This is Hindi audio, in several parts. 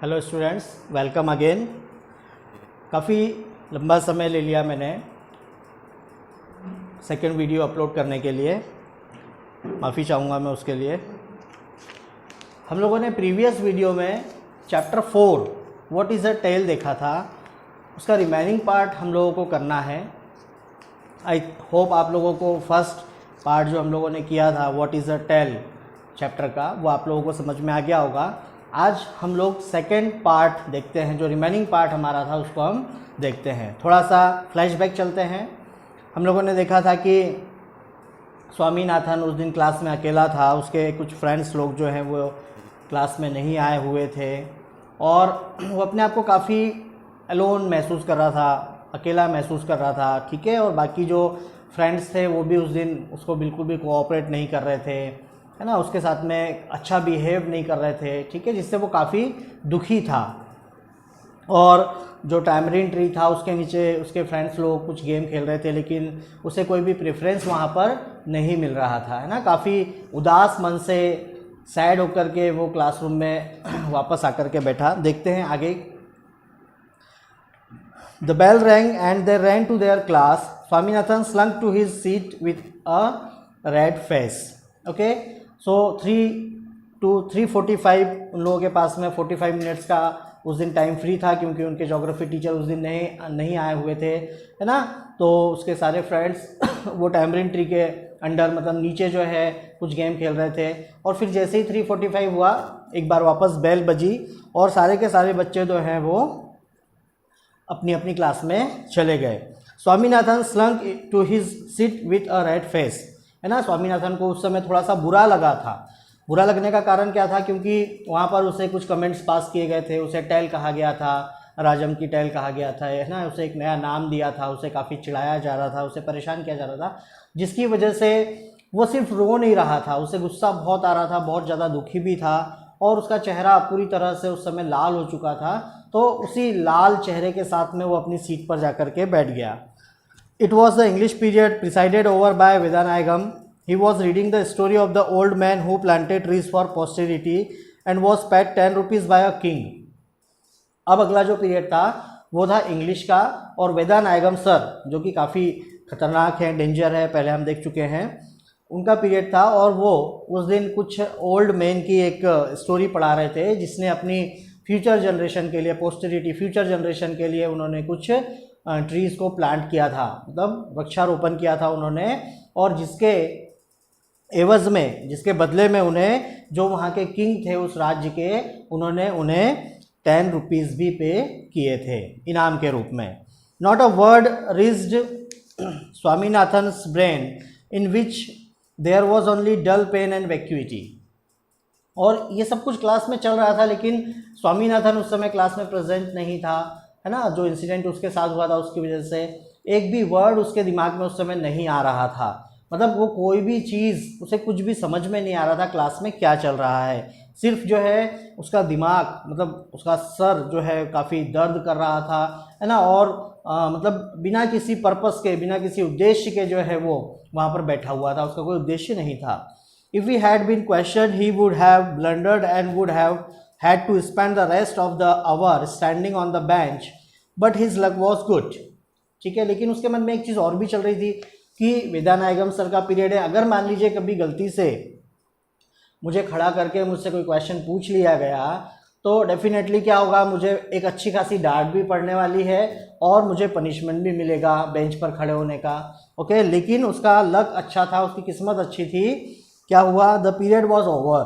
Hello students, welcome again. काफ़ी लंबा समय ले लिया मैंने सेकंड वीडियो अपलोड करने के लिए, माफ़ी चाहूँगा मैं उसके लिए। हम लोगों ने प्रीवियस वीडियो में chapter 4 what is a tale देखा था, उसका रिमेनिंग पार्ट हम लोगों को करना है। आई होप आप लोगों को फर्स्ट पार्ट जो हम लोगों ने किया था what is a tale chapter का, वो आप लोगों को समझ में आ गया होगा। आज हम लोग सेकेंड पार्ट देखते हैं, जो रिमेनिंग पार्ट हमारा था उसको हम देखते हैं। थोड़ा सा फ्लैशबैक चलते हैं। हम लोगों ने देखा था कि स्वामीनाथन उस दिन क्लास में अकेला था, उसके कुछ फ्रेंड्स लोग जो हैं वो क्लास में नहीं आए हुए थे और वो अपने आप को काफ़ी अलोन महसूस कर रहा था, अकेला महसूस कर रहा था, ठीक है। और बाकी जो फ्रेंड्स थे वो भी उस दिन उसको बिल्कुल भी कोऑपरेट नहीं कर रहे थे, है ना, उसके साथ में अच्छा बिहेव नहीं कर रहे थे, ठीक है, जिससे वो काफ़ी दुखी था। और जो टैमरिन ट्री था उसके नीचे उसके फ्रेंड्स लोग कुछ गेम खेल रहे थे, लेकिन उसे कोई भी प्रेफरेंस वहाँ पर नहीं मिल रहा था, है ना। काफ़ी उदास मन से सैड होकर के वो क्लासरूम में वापस आकर के बैठा। देखते हैं आगे। The bell rang and they ran to their class. Swaminathan slunk to his seat with a red face. Okay, so 3 to 3:45 उन लोगों के पास में 45 मिनट्स का उस दिन टाइम फ्री था, क्योंकि उनके ज्योग्राफी टीचर उस दिन नहीं आए हुए थे, है ना। तो उसके सारे फ्रेंड्स वो टैमरिन ट्री के अंडर, मतलब नीचे जो है कुछ गेम खेल रहे थे। और फिर जैसे ही 3:45 हुआ, एक बार वापस बेल बजी और सारे के सारे बच्चे जो हैं वो अपनी अपनी क्लास में चले गए। Swaminathan slunk to his seat with a red face, है ना। स्वामीनाथन को उस समय थोड़ा सा बुरा लगा था। बुरा लगने का कारण क्या था, क्योंकि वहाँ पर उसे कुछ कमेंट्स पास किए गए थे, उसे टेल कहा गया था, राजम की टेल कहा गया था, है ना। उसे एक नया नाम दिया था, उसे काफ़ी चिढ़ाया जा रहा था, उसे परेशान किया जा रहा था, जिसकी वजह से वो सिर्फ रो नहीं रहा था, उसे गुस्सा बहुत आ रहा था, बहुत ज़्यादा दुखी भी था और उसका चेहरा पूरी तरह से उस समय लाल हो चुका था। तो उसी लाल चेहरे के साथ में वो अपनी सीट पर जाकर के बैठ गया। It was the English period presided over by Vedanayagam. He was reading the story of the old man who planted trees for posterity and was paid 10 rupees by a king. अब अगला जो पीरियड था वो था इंग्लिश का, और वेदानायगम सर जो कि काफ़ी खतरनाक है, डेंजर है, पहले हम देख चुके हैं, उनका पीरियड था। और वो उस दिन कुछ ओल्ड मैन की एक स्टोरी पढ़ा रहे थे, जिसने अपनी फ्यूचर जनरेशन के लिए, पोस्टेरिटी फ्यूचर जनरेशन के लिए उन्होंने कुछ ट्रीज़ को प्लांट किया था, मतलब वृक्षारोपण किया था उन्होंने। और जिसके एवज में, जिसके बदले में उन्हें, जो वहाँ के किंग थे उस राज्य के, उन्होंने उन्हें 10 रुपीज़ भी पे किए थे इनाम के रूप में। Not a word reached Swaminathan's brain in which there was only dull pain and vacuity. और ये सब कुछ क्लास में चल रहा था, लेकिन स्वामीनाथन उस समय क्लास में प्रेजेंट नहीं था, है ना। जो इंसिडेंट उसके साथ हुआ था उसकी वजह से एक भी वर्ड उसके दिमाग में उस समय नहीं आ रहा था, मतलब वो कोई भी चीज़, उसे कुछ भी समझ में नहीं आ रहा था क्लास में क्या चल रहा है। सिर्फ जो है उसका दिमाग, मतलब उसका सर जो है काफ़ी दर्द कर रहा था, है ना। और मतलब बिना किसी पर्पस के, बिना किसी उद्देश्य के जो है वो वहाँ पर बैठा हुआ था, उसका कोई उद्देश्य नहीं था। If he had been questioned, he would have blundered and would have had to spend the rest of the hour standing on the bench, but his luck was good. ठीक है, लेकिन उसके मन में एक चीज़ और भी चल रही थी कि वेदानायगम सर का पीरियड है, अगर मान लीजिए कभी गलती से मुझे खड़ा करके मुझसे कोई क्वेश्चन पूछ लिया गया, तो डेफिनेटली क्या होगा, मुझे एक अच्छी खासी डांट भी पड़ने वाली है और मुझे पनिशमेंट भी मिलेगा बेंच पर खड़े होने का। ओके, लेकिन उसका लक अच्छा था, उसकी किस्मत अच्छी थी। क्या हुआ, the period was over,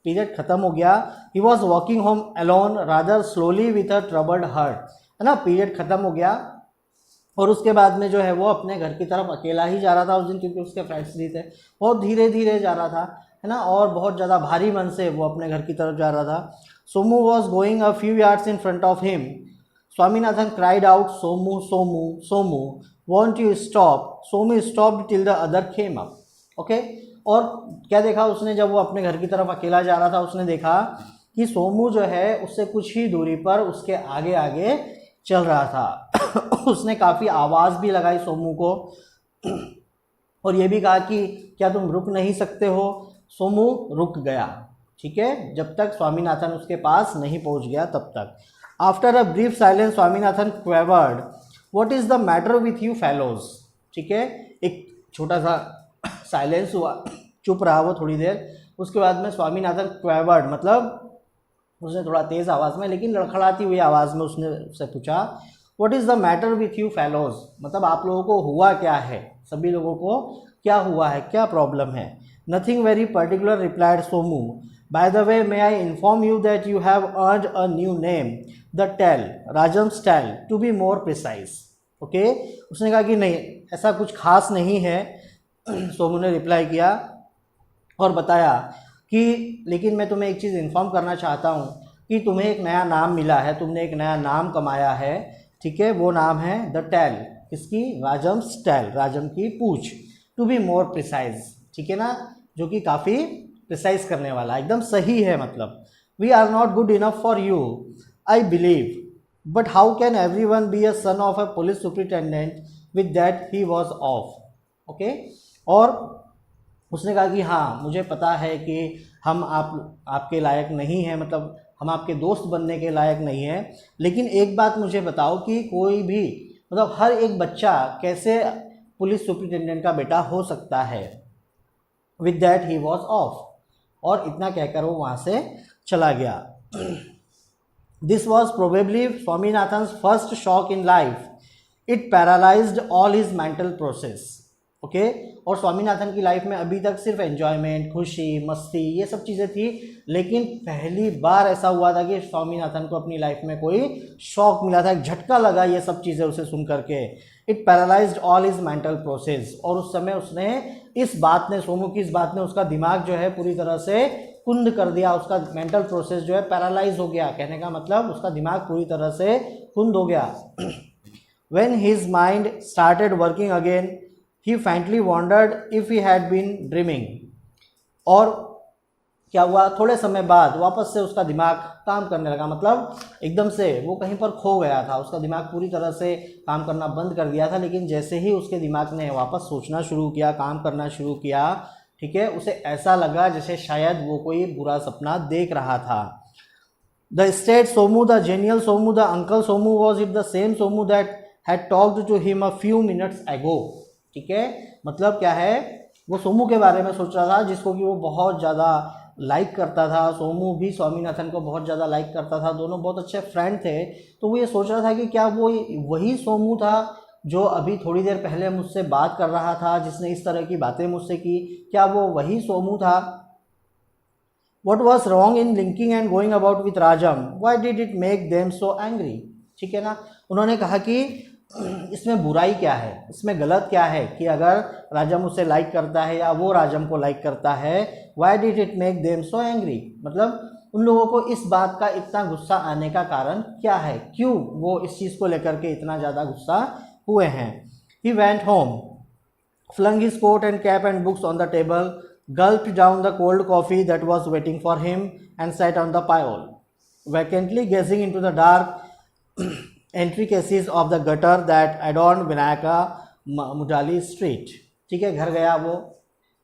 period खत्म हो गया। He was walking home alone rather slowly with a troubled heart, है ना। पीरियड खत्म हो गया और उसके बाद में जो है वो अपने घर की तरफ अकेला ही जा रहा था उस दिन, क्योंकि उसके फ्रेंड्स नहीं थे। बहुत धीरे धीरे जा रहा था, है ना, और बहुत ज़्यादा भारी मन से वो अपने घर की तरफ जा रहा था। Somu was going a few yards in front of him. Swaminathan cried out, Somu Somu Somu, want you stop. Somu stopped till the other came up. Okay, और क्या देखा उसने, जब वो अपने घर की तरफ अकेला जा रहा था, उसने देखा कि सोमू जो है उससे कुछ ही दूरी पर उसके आगे आगे चल रहा था। उसने काफ़ी आवाज़ भी लगाई सोमू को और ये भी कहा कि क्या तुम रुक नहीं सकते हो। सोमू रुक गया, ठीक है, जब तक स्वामीनाथन उसके पास नहीं पहुंच गया तब तक। After a brief silence Swaminathan quavered, what is the matter with you fellows. ठीक है, एक छोटा सा साइलेंस हुआ, चुप रहा वो थोड़ी देर। उसके बाद में स्वामीनाथन क्वेवर्ड मतलब उसने थोड़ा तेज़ आवाज़ में लेकिन लड़खड़ाती हुई आवाज़ में उसने उससे पूछा, what is the matter with you fellows, मतलब आप लोगों को हुआ क्या है, सभी लोगों को क्या हुआ है, क्या प्रॉब्लम है। Nothing very particular replied Somu, by the way may I inform you that you have earned a new name, the tail, Rajam's tail, to be more precise. Okay, उसने कहा कि नहीं ऐसा कुछ खास नहीं है। सोमू ने रिप्लाई किया और बताया कि लेकिन मैं तुम्हें एक चीज़ इन्फॉर्म करना चाहता हूँ कि तुम्हें एक नया नाम मिला है, तुमने एक नया नाम कमाया है। ठीक है, वो नाम है द टेल, किसकी, राजम्स टेल, राजम की पूछ, टू बी मोर प्रिसाइज, ठीक है ना, जो कि काफ़ी प्रिसाइज करने वाला, एकदम सही है। मतलब we are not good enough for you I believe, but how can every one be a son of a police superintendent with that he was off. Okay, और उसने कहा कि हाँ मुझे पता है कि हम आपके लायक नहीं हैं, मतलब हम आपके दोस्त बनने के लायक नहीं हैं, लेकिन एक बात मुझे बताओ कि कोई भी मतलब हर एक बच्चा कैसे पुलिस सुपरिटेंडेंट का बेटा हो सकता है। With that he was off, और इतना कहकर वो वहाँ से चला गया। This was probably Swaminathan's first shock in life, it paralysed all his mental process. Okay, और स्वामीनाथन की लाइफ में अभी तक सिर्फ एन्जॉयमेंट, खुशी, मस्ती, ये सब चीज़ें थी, लेकिन पहली बार ऐसा हुआ था कि स्वामीनाथन को अपनी लाइफ में कोई शॉक मिला था, एक झटका लगा ये सब चीज़ें उसे सुन करके। It paralysed all his mental process, और उस समय उसने इस बात ने, सोमू की इस बात ने उसका दिमाग जो है पूरी तरह से कुंद कर दिया, उसका मेंटल प्रोसेस जो है पैरालाइज हो गया। कहने का मतलब उसका दिमाग पूरी तरह से कुंद हो गया। When his mind started working again, he faintly wondered if he had been dreaming। और क्या हुआ, थोड़े समय बाद वापस से उसका दिमाग काम करने लगा, मतलब एकदम से वो कहीं पर खो गया था, उसका दिमाग पूरी तरह से काम करना बंद कर दिया था, लेकिन जैसे ही उसके दिमाग ने वापस सोचना शुरू किया, काम करना शुरू किया, ठीक है, उसे ऐसा लगा जैसे शायद वो कोई बुरा सपना देख रहा था। The state Somu, the genial Somu, the uncle Somu was it the same Somu that had talked to him a few minutes ago. ठीक है, मतलब क्या है, वो सोमू के बारे में सोच रहा था जिसको कि वो बहुत ज़्यादा लाइक करता था। सोमू भी स्वामीनाथन को बहुत ज़्यादा लाइक करता था, दोनों बहुत अच्छे फ्रेंड थे। तो वो ये सोच रहा था कि क्या वो वही सोमू था जो अभी थोड़ी देर पहले मुझसे बात कर रहा था, जिसने इस तरह की बातें मुझसे की, क्या वो वही सोमू था। What was wrong in linking and going about with Rajam? Why did it make them so angry? ठीक है ना, उन्होंने कहा कि इसमें बुराई क्या है, इसमें गलत क्या है कि अगर राजम उसे लाइक करता है या वो राजम को लाइक करता है। Why did it make them so angry? मतलब उन लोगों को इस बात का इतना गुस्सा आने का कारण क्या है, क्यों वो इस चीज़ को लेकर के इतना ज़्यादा गुस्सा हुए हैं। He went home, flung his coat and cap and books on the table, gulped down the cold coffee that was waiting for him, and sat on the pile, vacantly gazing into the dark intricacies of the gutter that adorned Vinayaka Mudali street। ठीक है, घर गया वो,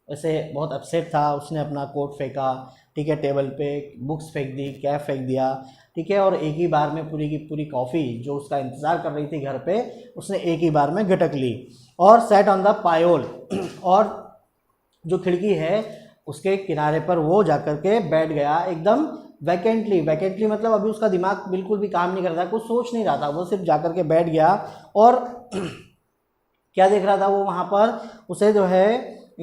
वैसे बहुत अपसेट था, उसने अपना कोट फेंका, ठीक है, टेबल पे बुक्स फेंक दी, कैप फेंक दिया, ठीक है, और एक ही बार में पूरी की पूरी कॉफ़ी जो उसका इंतज़ार कर रही थी घर पे, उसने एक ही बार में गटक ली। और सेट ऑन द पायोल, और जो खिड़की है उसके किनारे पर वो जाकर के बैठ गया एकदम वैकेंटली। वैकेंटली मतलब अभी उसका दिमाग बिल्कुल भी काम नहीं कर रहा था, कुछ सोच नहीं रहा था, वो सिर्फ जाकर के बैठ गया। और क्या देख रहा था वो वहाँ पर, उसे जो है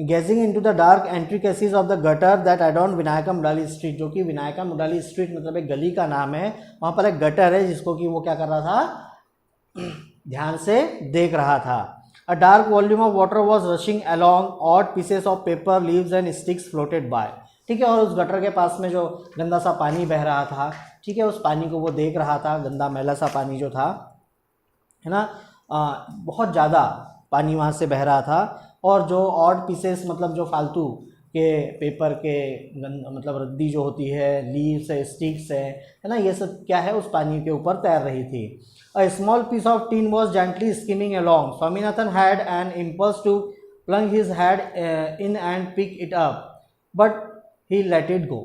gazing into the dark intricacies of the gutter that adorn Vinayaka Mudali street, जो कि विनायका मुडाली स्ट्रीट मतलब एक गली का नाम है, वहाँ पर एक गटर है जिसको कि वो क्या कर रहा था, ध्यान से देख रहा था। A dark volume of water was rushing along, odd pieces of paper, leaves and sticks floated by। ठीक है, और उस गटर के पास में जो गंदा सा पानी बह रहा था, ठीक है, उस पानी को वो देख रहा था, गंदा मैला सा पानी जो था, है ना, बहुत ज़्यादा पानी वहाँ से बह रहा था। और जो ऑड पीसेस मतलब जो फालतू के पेपर के मतलब रद्दी जो होती है, लीव्स है, स्टिक्स है ना, ये सब क्या है उस पानी के ऊपर तैर रही थी। A small piece of tin was gently skimming along. Swaminathan had an impulse to plunge his head in and pick it up, but he let it go।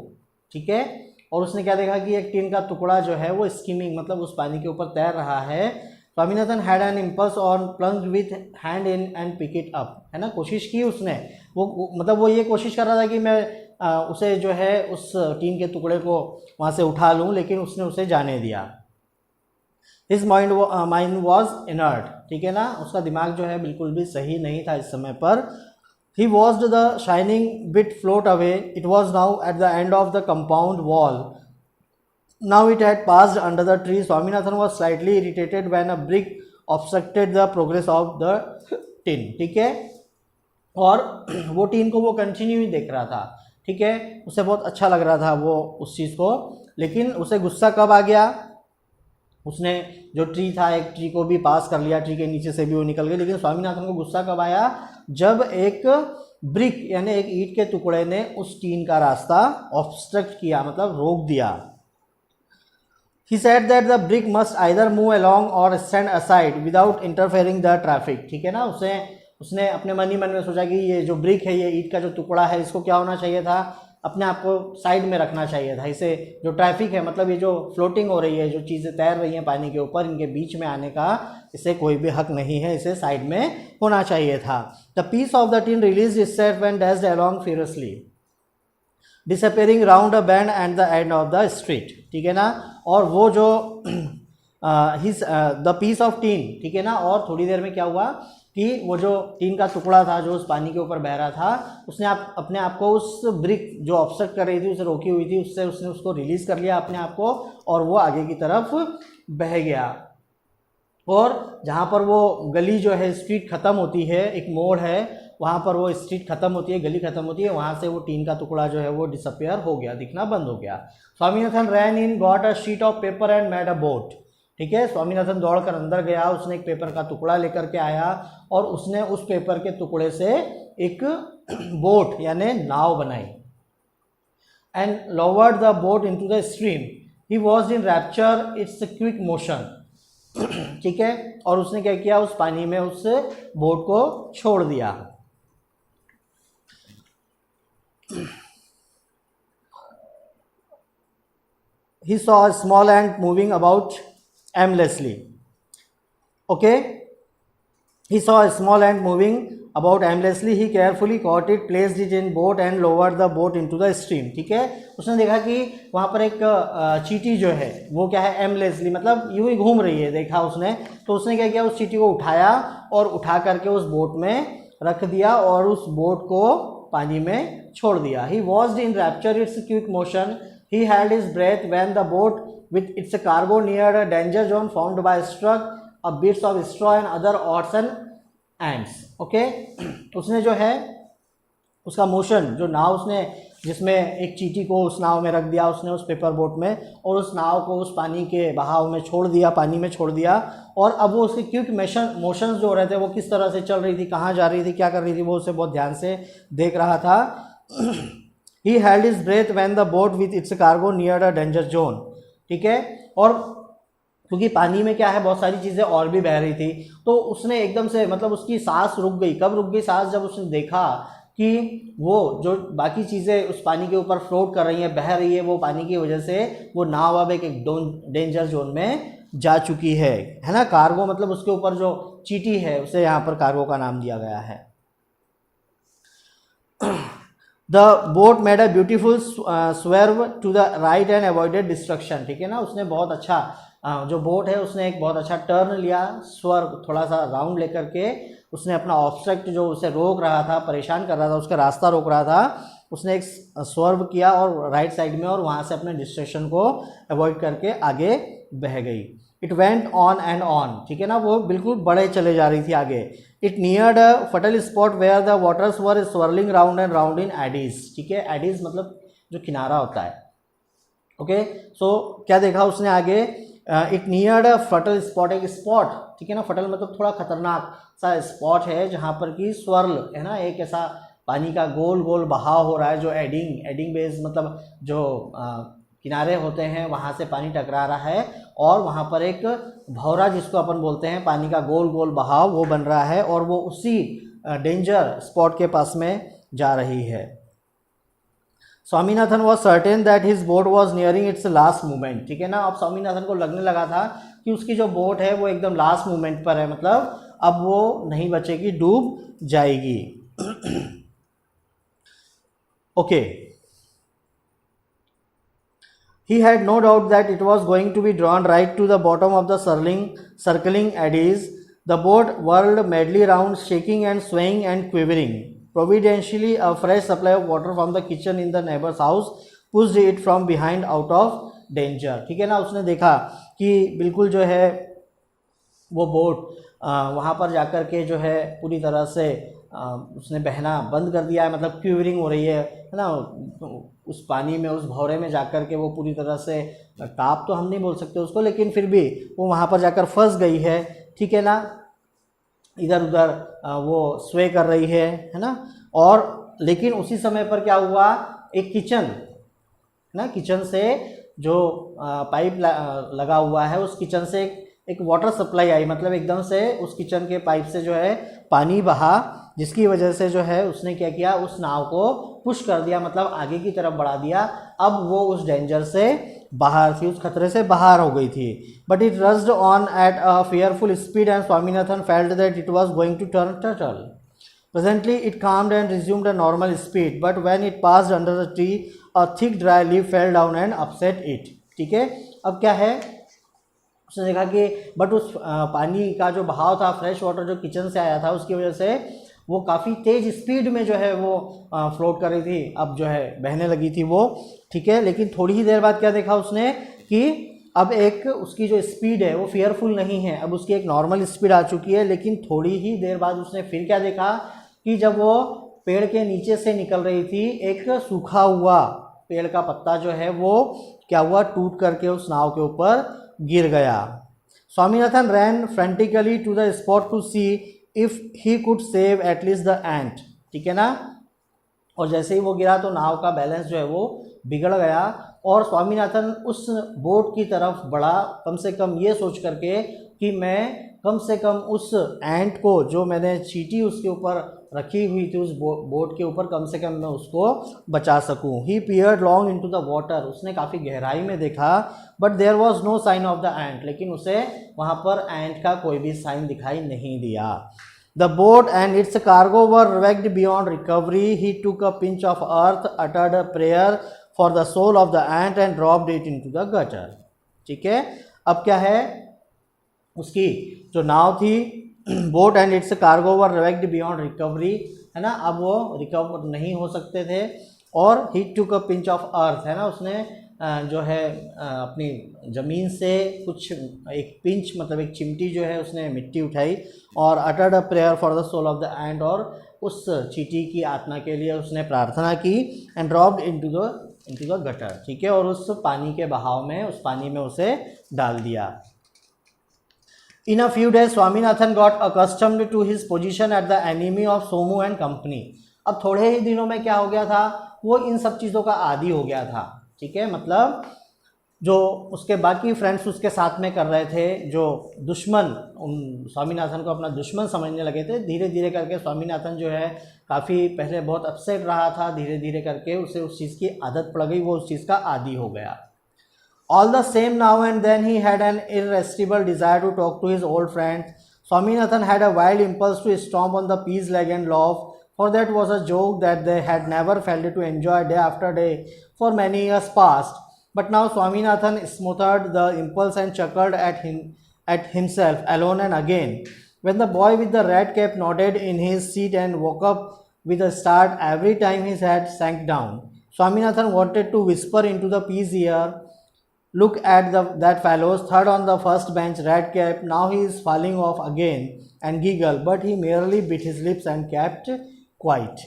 ठीक है। और उसने क्या देखा कि एक टीन का टुकड़ा जो है वो स्कीमिंग मतलब उस पानी के ऊपर तैर रहा है। Swaminathan had an impulse on plunge with hand in and pick it up, है ना, कोशिश की उसने, वो मतलब वो ये कोशिश कर रहा था कि मैं उसे जो है उस टीन के टुकड़े को वहाँ से उठा लूँ, लेकिन उसने उसे जाने दिया। हिज माइंड वॉज इनर्ट, ठीक है ना, उसका दिमाग जो है बिल्कुल भी सही नहीं था इस समय पर। He watched the shining bit float away. It was now at the end of the compound wall. Now it had passed under the tree. Swaminathan was slightly irritated when a brick obstructed the progress of the tin. ठीक है, और वो टीन को वो कंटिन्यू ही देख रहा था, ठीक है, उसे बहुत अच्छा लग रहा था वो उस चीज़ को, लेकिन उसे गुस्सा कब आ गया, उसने जो ट्री था एक ट्री को भी पास कर लिया, ट्री के नीचे से भी वो निकल गई, लेकिन स्वामीनाथन को गुस्सा कब आया, जब एक ब्रिक यानी एक ईंट के टुकड़े ने उस टीन का रास्ता ऑब्स्ट्रक्ट किया, मतलब रोक दिया। He said that the brick must either move along or stand aside without interfering the traffic, ठीक है ना, उसने अपने मन ही मन में सोचा कि ये जो ब्रिक है, ये ईंट का जो टुकड़ा है, इसको क्या होना चाहिए था, अपने आप को साइड में रखना चाहिए था। इसे जो ट्रैफिक है, मतलब ये जो फ्लोटिंग हो रही है, जो चीज़ें तैर रही हैं पानी के ऊपर, इनके बीच में आने का इसे कोई भी हक नहीं है, इसे साइड में होना चाहिए था। The piece of the tin release itself and dashed along furiously disappearing round a bend and the end of the street, ठीक है ना, और वो जो द पीस ऑफ टीन, ठीक है ना, और थोड़ी देर में क्या हुआ कि वो जो टीन का टुकड़ा था जो उस पानी के ऊपर बह रहा था, उसने अपने आप को उस ब्रिक जो ऑब्स्ट्रक्ट कर रही थी, उसे रोकी हुई थी, उससे उसने उसको रिलीज कर लिया अपने आप को, और वो आगे की तरफ बह गया। और जहाँ पर वो गली जो है, स्ट्रीट ख़त्म होती है, एक मोड़ है, वहाँ पर वो स्ट्रीट ख़त्म होती है, गली ख़त्म होती है, वहाँ से वो टीन का टुकड़ा जो है वो डिसअपियर हो गया, दिखना बंद हो गया। Swaminathan ran in, got a sheet of paper and made a boat, ठीक है, स्वामीनाथन दौड़कर अंदर गया, उसने एक पेपर का टुकड़ा लेकर के आया और उसने उस पेपर के टुकड़े से एक बोट यानी नाव बनाई। And lowered the boat into the stream, he was in rapture it's quick motion, ठीक है, और उसने क्या किया, उस पानी में उस बोट को छोड़ दिया। He saw a small ant moving about aimlessly. Okay, he saw a small ant moving about aimlessly. He carefully caught it, placed it in boat and lowered the boat into the stream. ठीक है, उसने देखा कि वहाँ पर एक चींटी जो है वो क्या है, एमलेसली मतलब यूँ ही घूम रही है, देखा उसने, तो उसने क्या किया, उस चींटी को उठाया और उठा करके उस बोट में रख दिया और उस बोट को पानी में छोड़ दिया। He watched in rapture its quick motion. He held his breath when the boat with its cargo neared a danger zone formed by struck of bits of straw and other odds and ants. Okay, उसने जो है उसका मोशन, जो नाव उसने जिसमें एक चींटी को उस नाव में रख दिया उसने उस पेपर बोट में, और उस नाव को उस पानी के बहाव में छोड़ दिया, पानी में छोड़ दिया, और अब वो उसके क्विक मोशंस जो हो रहे थे, वो किस तरह से चल रही थी, कहाँ जा रही थी, क्या कर रही थी, वो उसे बहुत ध्यान से देख रहा था। He held his breath when the boat with its cargo neared a danger zone, ठीक है, और क्योंकि पानी में क्या है, बहुत सारी चीज़ें और भी बह रही थी, तो उसने एकदम से मतलब उसकी सांस रुक गई। कब रुक गई सांस, जब उसने देखा कि वो जो बाकी चीज़ें उस पानी के ऊपर फ्लोट कर रही हैं, बह रही है, वो पानी की वजह से वो नाव अब एक डेंजर जोन में जा चुकी है ना। कार्गो मतलब उसके ऊपर जो चींटी है उसे यहाँ पर कार्गो का नाम दिया गया है। The boat made a beautiful swerve to the right and avoided destruction, ठीक है ना, उसने बहुत अच्छा जो बोट है उसने एक बहुत अच्छा टर्न लिया, स्वर्व थोड़ा सा राउंड लेकर के उसने अपना ऑब्स्ट्रक्ट जो उसे रोक रहा था, परेशान कर रहा था, उसका रास्ता रोक रहा था, उसने एक स्वर्व किया और राइट साइड में, और वहाँ से अपने डिस्ट्रक्शन को अवॉइड करके आगे बह गई। It went on and on, ठीक है ना, वो बिल्कुल बढ़े चले जा रही थी आगे। It neared a fatal spot where the waters were swirling round and round in eddies, ठीक है, एडीज मतलब जो किनारा होता है। ओके, सो क्या देखा उसने आगे, it neared a fatal spot, एक स्पॉट, ठीक है ना, फटल मतलब थोड़ा खतरनाक सा स्पॉट है जहाँ पर कि स्वर्ल है ना, एक ऐसा पानी का गोल गोल बहाव हो रहा है, जो एडिंग बेस मतलब जो किनारे होते हैं वहाँ से पानी टकरा रहा है, और वहाँ पर एक भौरा जिसको अपन बोलते हैं, पानी का गोल गोल बहाव वो बन रहा है, और वो उसी डेंजर स्पॉट के पास में जा रही है। Swaminathan was certain that his boat was nearing it's last movement, ठीक है ना। अब स्वामीनाथन को लगने लगा था कि उसकी जो बोट है वो एकदम लास्ट मूवमेंट पर है, मतलब अब वो नहीं बचेगी, डूब जाएगी। Okay, he had no doubt that it was going to be drawn right to the bottom of the circling eddies. The boat whirled madly round, shaking and swaying and quivering. Providentially, a fresh supply of water from the kitchen in the neighbor's house pushed it from behind out of danger, ठीक है ना। उसने देखा कि बिल्कुल जो है वो बोट वहाँ पर जाकर के जो है पूरी तरह से उसने बहना बंद कर दिया है, मतलब क्यूरिंग हो रही है ना, उस पानी में, उस भौरे में जाकर के वो पूरी तरह से, काप तो हम नहीं बोल सकते उसको, लेकिन फिर भी वो वहाँ पर जाकर फंस गई है, ठीक है ना। इधर उधर वो स्वे कर रही है ना। और लेकिन उसी समय पर क्या हुआ, एक किचन ना, किचन से जो पाइप लगा हुआ है, उस किचन से एक वाटर सप्लाई आई, मतलब एकदम से उस किचन के पाइप से जो है पानी बहा, जिसकी वजह से जो है उसने क्या किया, उस नाव को पुश कर दिया, मतलब आगे की तरफ बढ़ा दिया। अब वो उस डेंजर से बाहर थी, उस खतरे से बाहर हो गई थी। But it rushed on at a fearful speed and Swaminathan felt that it was going to turn turtle. Presently it calmed and resumed a normal speed, but when it passed under the tree, a thick dry leaf fell down and upset it. ठीक है, अब क्या है, उसने देखा कि बट उस पानी का जो बहाव था, फ्रेश वाटर जो किचन से आया था, उसकी वजह से वो काफ़ी तेज़ स्पीड में जो है वो फ्लोट कर रही थी, अब जो है बहने लगी थी वो, ठीक है। लेकिन थोड़ी ही देर बाद क्या देखा उसने कि अब एक उसकी जो स्पीड है वो फियरफुल नहीं है, अब उसकी एक नॉर्मल स्पीड आ चुकी है। लेकिन थोड़ी ही देर बाद उसने फिर क्या देखा कि जब वो पेड़ के नीचे से निकल रही थी, एक सूखा हुआ पेड़ का पत्ता जो है वो क्या हुआ, टूट करके उस नाव के ऊपर गिर गया। Swaminathan ran frantically to the spot to see if he could save at least the ant, ठीक है ना। और जैसे ही वो गिरा तो नाव का बैलेंस जो है वो बिगड़ गया, और स्वामीनाथन उस बोट की तरफ बढ़ा, कम से कम ये सोच करके कि मैं कम से कम उस एंट को, जो मैंने चींटी उसके ऊपर रखी हुई थी उस बोट के ऊपर, कम से कम मैं उसको बचा सकूं। He peered long into the water, उसने काफ़ी गहराई में देखा, but there was no sign of the ant, लेकिन उसे वहाँ पर एंट का कोई भी साइन दिखाई नहीं दिया। The boat and it's cargo were wrecked beyond recovery. He took a pinch of earth, uttered a prayer for the soul of the ant and dropped it into the gutter. ठीक है, अब क्या है, उसकी जो नाव थी, boat and it's cargo were wrecked beyond recovery, है ना, अब वो रिकवर नहीं हो सकते थे। और ही टुक अ पिंच ऑफ अर्थ, है ना, उसने जो है अपनी ज़मीन से कुछ एक पिंच, मतलब एक चिमटी जो है उसने मिट्टी उठाई, और uttered a prayer for the soul of the ant, और उस चींटी की आत्मा के लिए उसने प्रार्थना की। And dropped into the gutter, ठीक है, और उस पानी के बहाव में, उस पानी में उसे डाल दिया। In a few days, Swaminathan got accustomed to his position at the enemy of Somu and company. अब थोड़े ही दिनों में क्या हो गया था, वो इन सब चीज़ों का आदी हो गया था, ठीक है। मतलब जो उसके बाकी फ्रेंड्स उसके साथ में कर रहे थे, जो दुश्मन स्वामीनाथन को अपना दुश्मन समझने लगे थे, धीरे धीरे करके स्वामीनाथन जो है काफ़ी पहले बहुत अपसेट रहा था, धीरे धीरे करके उसे उस चीज़ की आदत पड़ गई, वो उस चीज़ का आदी हो गया। All the same, now and then he had an irresistible desire to talk to his old friends. Swaminathan had a wild impulse to stomp on the pea's leg and laugh, for that was a joke that they had never failed to enjoy day after day for many years past. But now Swaminathan smothered the impulse and chuckled at himself alone and again. When the boy with the red cap nodded in his seat and woke up with a start every time his head sank down, Swaminathan wanted to whisper into the pea's ear, "Look at that fellow's third on the first bench, red cap. Now he is falling off again," and giggle, but he merely bit his lips and kept quiet.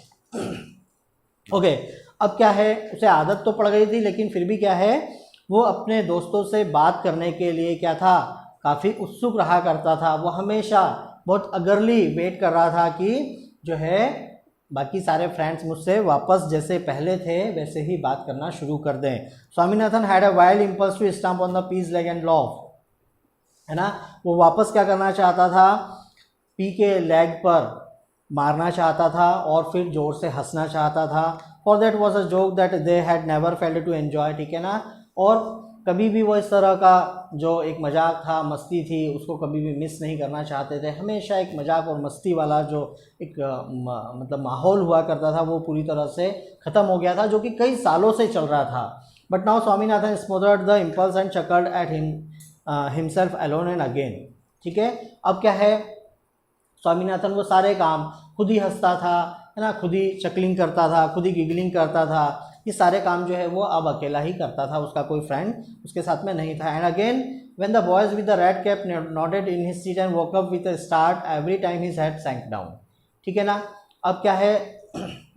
Okay, अब क्या है, उसे आदत तो पड़ गई थी, लेकिन फिर भी क्या है, वो अपने दोस्तों से बात करने के लिए क्या था, काफ़ी उत्सुक रहा करता था। वो हमेशा बहुत अगरली वेट कर रहा था कि जो है बाकी सारे फ्रेंड्स मुझसे वापस जैसे पहले थे वैसे ही बात करना शुरू कर दें। Swaminathan had a wild impulse to stamp on the piece leg and laugh, है ना, वो वापस क्या करना चाहता था, पी के लेग पर मारना चाहता था और फिर ज़ोर से हंसना चाहता था। For that was a joke that they had never failed to enjoy, ठीक है ना। और कभी भी वो इस तरह का जो एक मजाक था, मस्ती थी, उसको कभी भी मिस नहीं करना चाहते थे। हमेशा एक मजाक और मस्ती वाला जो एक मतलब माहौल हुआ करता था वो पूरी तरह से ख़त्म हो गया था, जो कि कई सालों से चल रहा था। But now Swaminathan smothered the impulse and chuckled at himself alone and again, ठीक है। अब क्या है, स्वामीनाथन वो सारे काम खुद ही हंसता था, है ना, खुद ही चकलिंग करता था, खुद ही गिगलिंग करता था। ये सारे काम जो है वो अब अकेला ही करता था, उसका कोई फ्रेंड उसके साथ में नहीं था। And again when the boys with the red cap nodded in his seat and woke up with a start every time his head sank down, ठीक है ना। अब क्या है,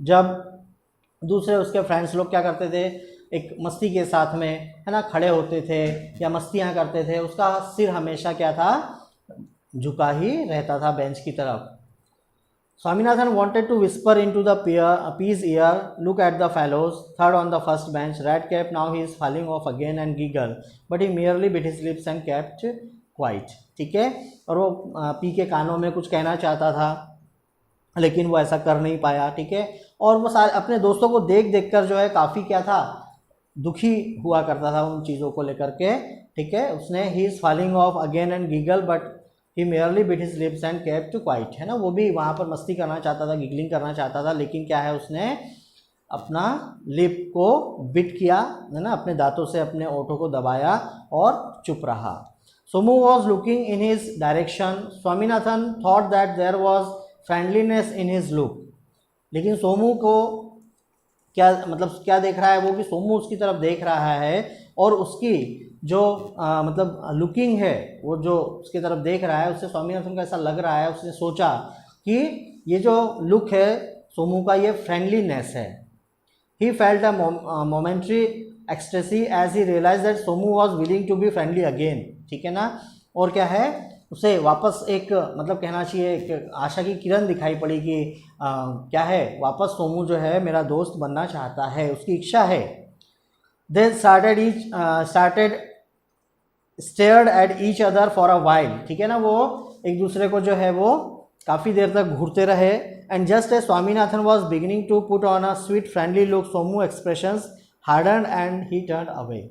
जब दूसरे उसके फ्रेंड्स लोग क्या करते थे, एक मस्ती के साथ में, है ना, खड़े होते थे या मस्तियाँ करते थे, उसका सिर हमेशा क्या था, झुका ही रहता था बेंच की तरफ। Swaminathan wanted to whisper into the pea's ear, look at the fellows, third on the first bench, Redcap, now he is falling off again and giggle, but he merely bit his lips and kept quiet, ठीक है। और वो पी के कानों में कुछ कहना चाहता था, लेकिन वो ऐसा कर नहीं पाया, ठीक है। और वो सारे अपने दोस्तों को देख देख कर जो है काफ़ी क्या था, दुखी हुआ करता था उन चीज़ों को लेकर के, ठीक है। उसने he is falling off again and giggle but he merely bit his lips and kept quiet, है ना। वो भी वहाँ पर मस्ती करना चाहता था, गिगलिंग करना चाहता था, लेकिन क्या है, उसने अपना लिप को बिट किया, है ना, अपने दांतों से अपने ओठों को दबाया और चुप रहा। Somu was looking in his direction, Swaminathan thought that there was friendliness in his look, लेकिन सोमू को क्या मतलब क्या देख रहा है वो, कि सोमू उसकी तरफ देख रहा है और उसकी जो मतलब लुकिंग है, वो जो उसकी तरफ देख रहा है, उससे स्वामीनाथन को ऐसा लग रहा है, उसने सोचा कि ये जो लुक है सोमू का, ये फ्रेंडलीनेस है। He felt a momentary ecstasy as he realise that Somu was willing to be friendly again, ठीक है ना। और क्या है, उसे वापस एक मतलब कहना चाहिए एक आशा की किरण दिखाई पड़ी कि क्या है, वापस सोमू जो है मेरा दोस्त बनना चाहता है, उसकी इच्छा है। They started stared at each other for a while, ठीक है ना। वो एक दूसरे को जो है वो काफ़ी देर तक घूरते रहे। And just as Swaminathan was beginning to put on a sweet friendly look, Somu expressions harden and he turn away.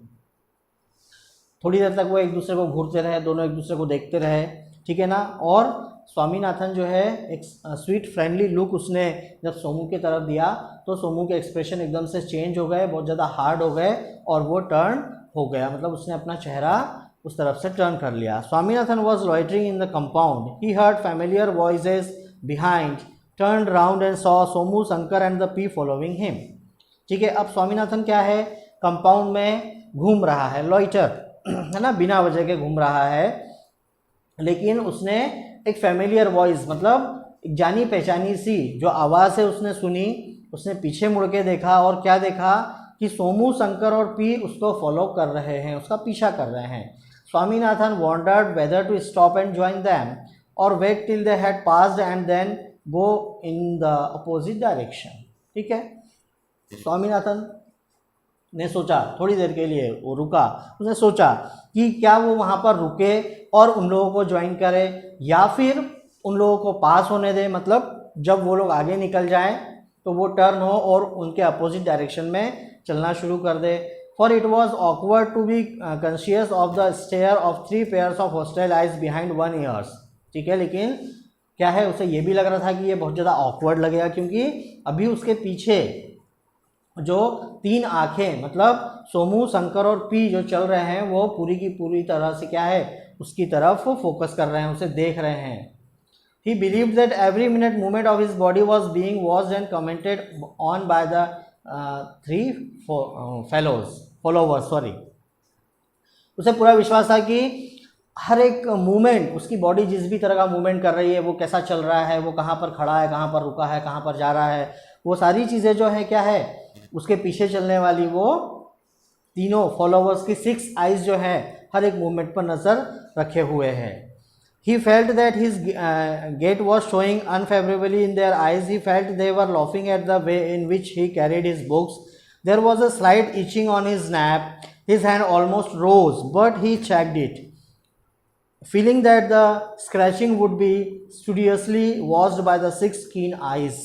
थोड़ी देर तक वो एक दूसरे को घूरते रहे, दोनों एक दूसरे को देखते रहे, ठीक है ना। और स्वामीनाथन जो है एक स्वीट फ्रेंडली लुक उसने जब सोमू की तरफ दिया तो सोमू के एक्सप्रेशन एकदम से चेंज हो गए, बहुत ज़्यादा हार्ड हो गए और वो टर्न हो गया, मतलब उसने अपना चेहरा उस तरफ से टर्न कर लिया। Swaminathan was loitering in the compound, he heard familiar voices behind, turn round and saw Somu, Shankar and the P following him, ठीक है। अब स्वामीनाथन क्या है, कंपाउंड में घूम रहा है, लॉइटर है ना, बिना वजह के घूम रहा है, लेकिन उसने एक फैमिलियर वॉइस मतलब एक जानी पहचानी सी जो आवाज़ है उसने सुनी। उसने पीछे मुड़ के देखा और क्या देखा कि सोमू, शंकर और पी उसको फॉलो कर रहे हैं, उसका पीछा कर रहे हैं। Swaminathan wondered whether to stop and join them और wait till they had passed and then go in the opposite direction, ठीक है। स्वामीनाथन ने सोचा, थोड़ी देर के लिए वो रुका, उसने सोचा कि क्या वो वहाँ पर रुके और उन लोगों को ज्वाइन करे या फिर उन लोगों को पास होने दे, मतलब जब वो लोग आगे निकल जाएं तो वो टर्न हो और उनके अपोजिट डायरेक्शन में चलना शुरू कर दे। For it was awkward to be conscious of the stare of 3 pairs of hostile eyes behind 1 ears, ठीक है। लेकिन क्या है, उसे ये भी लग रहा था कि ये बहुत ज़्यादा ऑकवर्ड लगेगा, क्योंकि अभी उसके पीछे जो 3 आँखें मतलब सोमू, शंकर और पी जो चल रहे हैं वो पूरी की पूरी तरह से क्या है, उसकी तरफ फोकस कर रहे हैं, उसे देख रहे हैं। He believed that every minute movement of his body was being watched and commented on by the 3 followers. उसे पूरा विश्वास था कि हर एक मूवमेंट, उसकी बॉडी जिस भी तरह का मूवमेंट कर रही है, वो कैसा चल रहा है, वो कहाँ पर खड़ा है, कहाँ पर रुका है, कहाँ पर जा रहा है, वो सारी चीज़ें जो है क्या है, उसके पीछे चलने वाली वो तीनों फॉलोवर्स की 6 आइज़ जो है हर एक मूवमेंट पर नज़र रखे हुए हैं। He felt that his gait was showing unfavorably in their eyes. He felt they were laughing at the way in which he carried his books. There was a slight itching on his nape. His hand almost rose, but he checked it, feeling that the scratching would be studiously watched by the 6 keen eyes.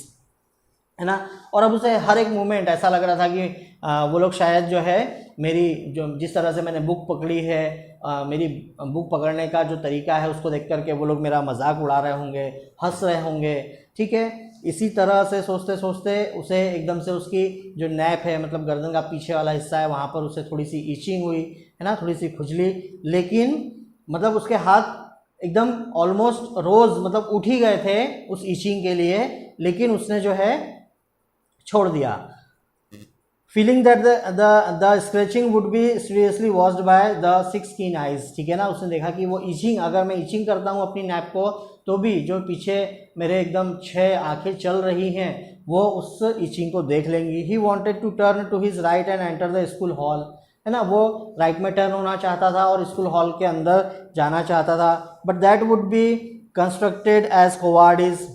है ना। और अब उसे हर एक मोमेंट ऐसा लग रहा था कि वो लोग शायद जो है मेरी जो जिस तरह से मैंने बुक पकड़ी है, मेरी बुक पकड़ने का जो तरीका है उसको देख करके वो लोग मेरा मजाक उड़ा रहे होंगे, हंस रहे होंगे, ठीक है। इसी तरह से सोचते सोचते उसे एकदम से उसकी जो नैप है, मतलब गर्दन का पीछे वाला हिस्सा है, वहाँ पर उसे थोड़ी सी ईचिंग हुई, है ना, थोड़ी सी खुजली, लेकिन मतलब उसके हाथ एकदम ऑलमोस्ट रोज़ मतलब उठ ही गए थे उस ईचिंग के लिए, लेकिन उसने जो है छोड़ दिया। Feeling that the scratching would be seriously watched by the 6 कीन आइज, ठीक है ना। उसने देखा कि वो ईचिंग, अगर मैं ईचिंग करता हूँ अपनी नैप को तो भी जो पीछे मेरे एकदम 6 आंखें चल रही हैं वो उस ईचिंग को देख लेंगी। He wanted to turn to his right and enter the school hall, है ना। वो राइट में टर्न होना चाहता था और स्कूल हॉल के अंदर जाना चाहता था, but that would be constructed as coward is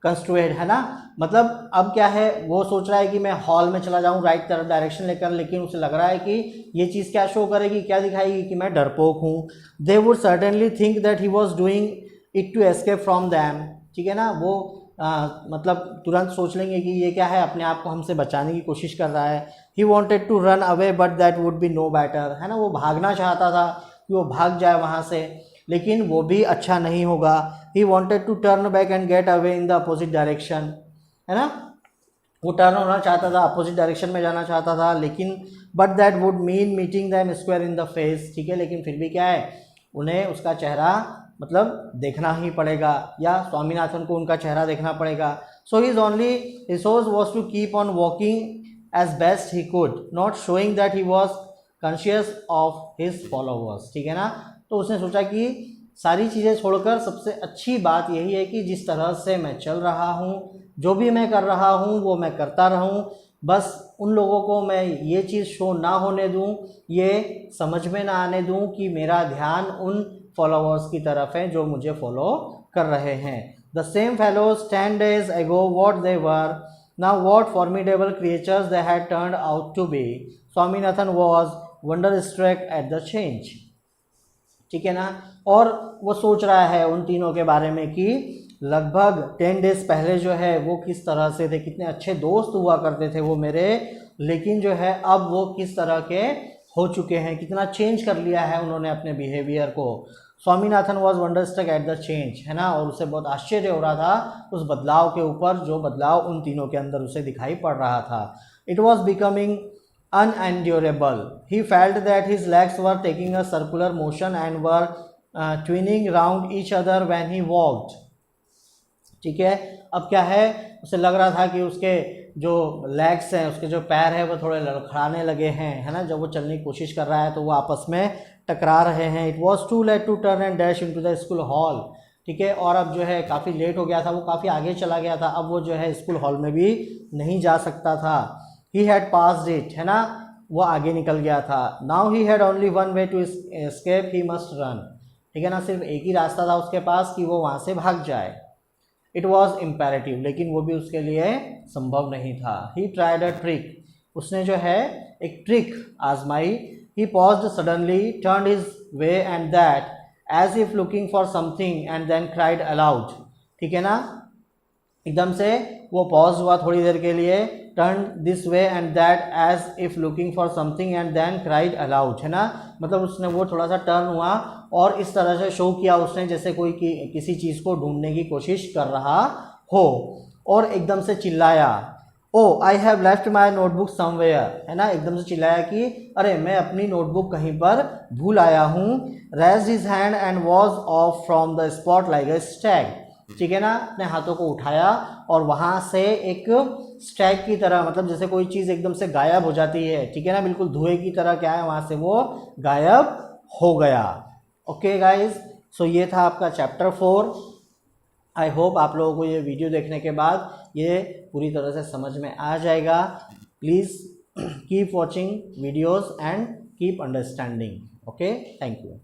construed, है ना। मतलब अब क्या है, वो सोच रहा है कि मैं हॉल में चला जाऊं राइट तरफ डायरेक्शन लेकर, लेकिन उसे लग रहा है कि ये चीज़ क्या शो करेगी, क्या दिखाएगी कि मैं डरपोक हूँ। They would certainly think that he was doing it to escape from them, ठीक है ना। वो मतलब तुरंत सोच लेंगे कि ये क्या है, अपने आप को हमसे बचाने की कोशिश कर रहा है। He wanted to run away but that would be no better, है ना। वो भागना चाहता था कि वो भाग जाए वहाँ से, लेकिन वो भी अच्छा नहीं होगा। He wanted to turn back and get away in the opposite direction, है ना। वो टर्न होना चाहता था, अपोजिट डायरेक्शन में जाना चाहता था, लेकिन but that would mean meeting them square in the face, ठीक है। लेकिन फिर भी क्या है, उन्हें उसका चेहरा मतलब देखना ही पड़ेगा, या स्वामीनाथन को उनका चेहरा देखना पड़ेगा। So his only resource was to keep on walking as best he could, not showing that he was conscious of his followers, ठीक है ना। तो उसने सोचा कि सारी चीज़ें छोड़कर सबसे अच्छी बात यही है कि जिस तरह से मैं चल रहा हूँ, जो भी मैं कर रहा हूँ वो मैं करता रहूँ, बस उन लोगों को मैं ये चीज़ शो ना होने दूँ, ये समझ में ना आने दूँ कि मेरा ध्यान उन फॉलोअर्स की तरफ है जो मुझे फॉलो कर रहे हैं। The same fellows 10 days ago what they were, now what formidable creatures they had turned out to be. Swaminathan was wonderstruck at the change, ठीक है ना। और वो सोच रहा है उन तीनों के बारे में कि लगभग 10 days पहले जो है वो किस तरह से थे, कितने अच्छे दोस्त हुआ करते थे वो मेरे, लेकिन जो है अब वो किस तरह के हो चुके हैं, कितना चेंज कर लिया है उन्होंने अपने बिहेवियर को। Swaminathan was wonderstruck at the change, है ना। और उसे बहुत आश्चर्य हो रहा था उस बदलाव के ऊपर, जो बदलाव उन तीनों के अंदर उसे दिखाई पड़ रहा था। It was becoming unendurable. He felt that his legs were taking a circular motion and were twinning round each other when he walked, ठीक है। अब क्या है, उसे लग रहा था कि उसके जो लेग्स हैं, उसके जो पैर हैं वो थोड़े लड़खड़ाने लगे हैं, है ना। जब वो चलने की कोशिश कर रहा है तो वो आपस में टकरा रहे हैं। It was too late to turn and dash into the school hall, ठीक है। और अब जो है काफ़ी लेट हो गया था, वो काफ़ी आगे चला गया था, अब वो जो है स्कूल हॉल में भी नहीं जा सकता था। ही हैड पास्ड इट, है ना, वो आगे निकल गया था। Now he had only one way to escape, he must run, ठीक है ना। सिर्फ एक ही रास्ता था उसके पास कि वो वहाँ से भाग जाए। इट वॉज इम्पेरेटिव, लेकिन वो भी उसके लिए संभव नहीं था। ही ट्राइड अ ट्रिक, उसने जो है एक ट्रिक आजमाई। He paused suddenly, turned his way and that as if looking for something and then cried aloud, ठीक है ना। एकदम से वो पॉज हुआ थोड़ी देर के लिए, turn this way and that as if looking for something and then cried aloud, है ना। मतलब उसने वो थोड़ा सा टर्न हुआ और इस तरह से शो किया उसने जैसे कोई किसी चीज़ को ढूंढने की कोशिश कर रहा हो, और एकदम से चिल्लाया, oh I have left my notebook somewhere, है ना। एकदम से चिल्लाया कि अरे मैं अपनी नोटबुक कहीं पर भूल आया हूँ। Raised his hand and was of from the spot like a Stag, ठीक है ना। अपने हाथों को उठाया और वहाँ से एक स्टैग की तरह, मतलब जैसे कोई चीज़ एकदम से गायब हो जाती है, ठीक है ना, बिल्कुल धुएं की तरह क्या है वहाँ से वो गायब हो गया। ओके गाइज, सो ये था आपका चैप्टर 4। आई होप आप लोगों को ये वीडियो देखने के बाद ये पूरी तरह से समझ में आ जाएगा। Please keep watching videos and keep understanding. Okay, thank you.